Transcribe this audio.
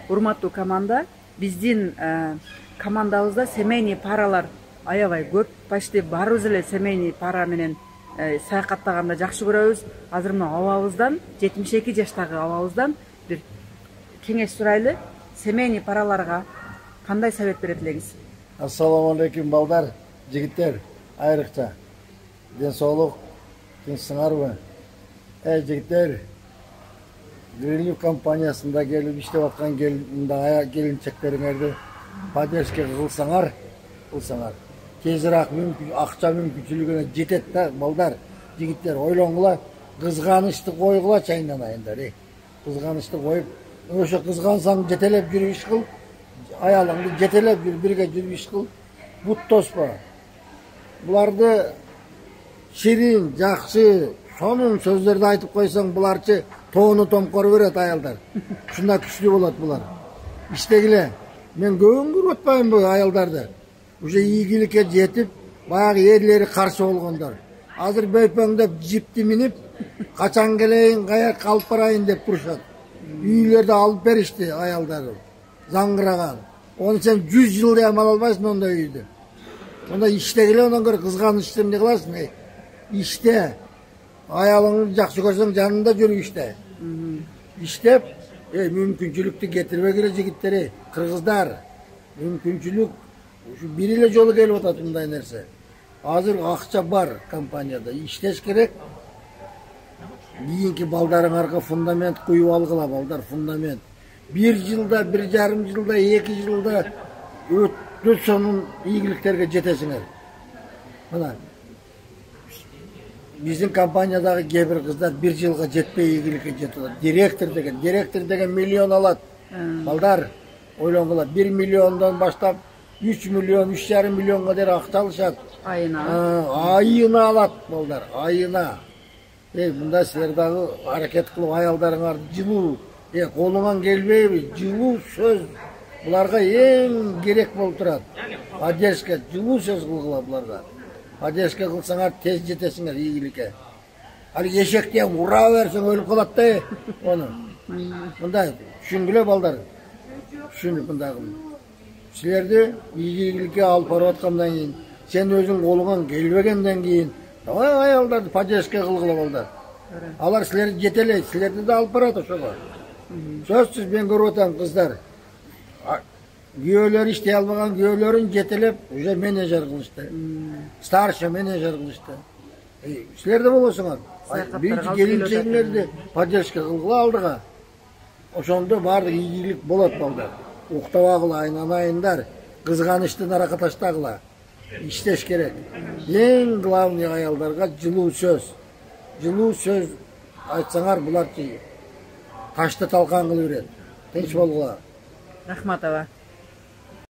урматтуу команда, биздин командабызда семейный паралар аябай көп. Почти баарыбыз эле семейный пара менен саякаттаганда жакшы көрөбүз. Азыр мына абабыздан, 72 жаштагы абабыздан бир кеңеш сурайлы. Семейный параларга кандай совет берет элеңиз? Ассаламу алейкум балдар, жигиттер, айрыкча. Ден соолук, тынчсыңарбы? Жигиттер, Гринлив компаниясында келип иштеп аткан келинчектериңерди поддержка кылсаңар, тезирээк акча мүмкүнчүлүгүнө жетет да, балдар, жигиттер, ойлоңгула, кызганычты койгула чайнанайындар, кызганычты коюп, ошо кызгансаң жетелеп жүрүп иш кыл, аялыңды жетелеп бирге жүрүп иш кыл, бут тоспа. Буларды ширин, жакшы, сонун сөздөрдү айтып койсоң, буларчы тоону томкор берет аялдар. Шундай күчтүү болот булар. Иштегиле. Мен көбүн көрүп атпаймынбы аялдарды? Уже ийгиликке жетип, баягы эрлери каршы болгондор. Азыр бөйпөңдөп жипти минип, качан келейин, кая калып барайын деп турушат. Үйлөрдө алып беришти аялдарды. Заңгыраган. Оны сен 100 жылда ала албайсың ондай үйдү. Онда иштегиле, ондан көрө кызганычты эмне кыласың? Иште. Аялыңды жакшы көрсөң жанында жүрүп иште. Иштеп, мүмкүнчүлүктү кетирбегиле жигиттер, кыргыздар. Мүмкүнчүлүк ушу бир эле жолу келип атат мындай нерсе. Азыр акча бар компанияда, иштеш керек. Кийинки балдарыңарга фундамент куюп алгыла, балдар, фундамент. 1 жылда, 1,5 жылда, 2 жылда өтө сонун ийгиликтерге жетесиңер. Мына биздин компаниядагы кээ бир кыздар 1 жылга жетпей ийгиликке жетет. Директор деген миллион алат. Балдар, ойлоңгула, 1 миллиондон баштап 3 миллион, 3,5 миллионго дейин акча алышат. Айына алат, балдар, айына. Мында силер дагы аракет кылып аялдарыңарды жылуу, колуңан келбейби, жылуу сөз буларга эң керек болуп турат. Поддержка, жылуу сөз кылгыла буларга. Поддержка кылсаңар тез жетесиңер ийгиликке. Ал эшекте ура берсең өлүп калат да оны. Мындай түшүнгүлө балдар. Түшүнүп мындагы. Силерди ийгиликке алып барып аткандан кийин, сен өзүң колуңан келбегенден кийин, аялдарды поддержка кылгыла балдар. Алар силерди жетелейт, силерди да алып барат ошого. Сөзсүз мен көрүп атам кыздар. Күйөөлөр иштей албаган күйөөлөрүн жетелеп, уже менеджер кылышты. Старший менеджер кылышты. Силер да болосуңар. Биринчи келинчегиңерди поддержка кылгыла алдыга. Ошондо баардык ийгилик болот балдар. Уктабагыла, айнанайындар, кызганычты наракка таштагыла. Иштеш керек. Эң главный аялдарга жылуу сөз. Жылуу сөз айтсаңар булар ташты талкан кылып берет. Тынч болгула. Рахмат аба.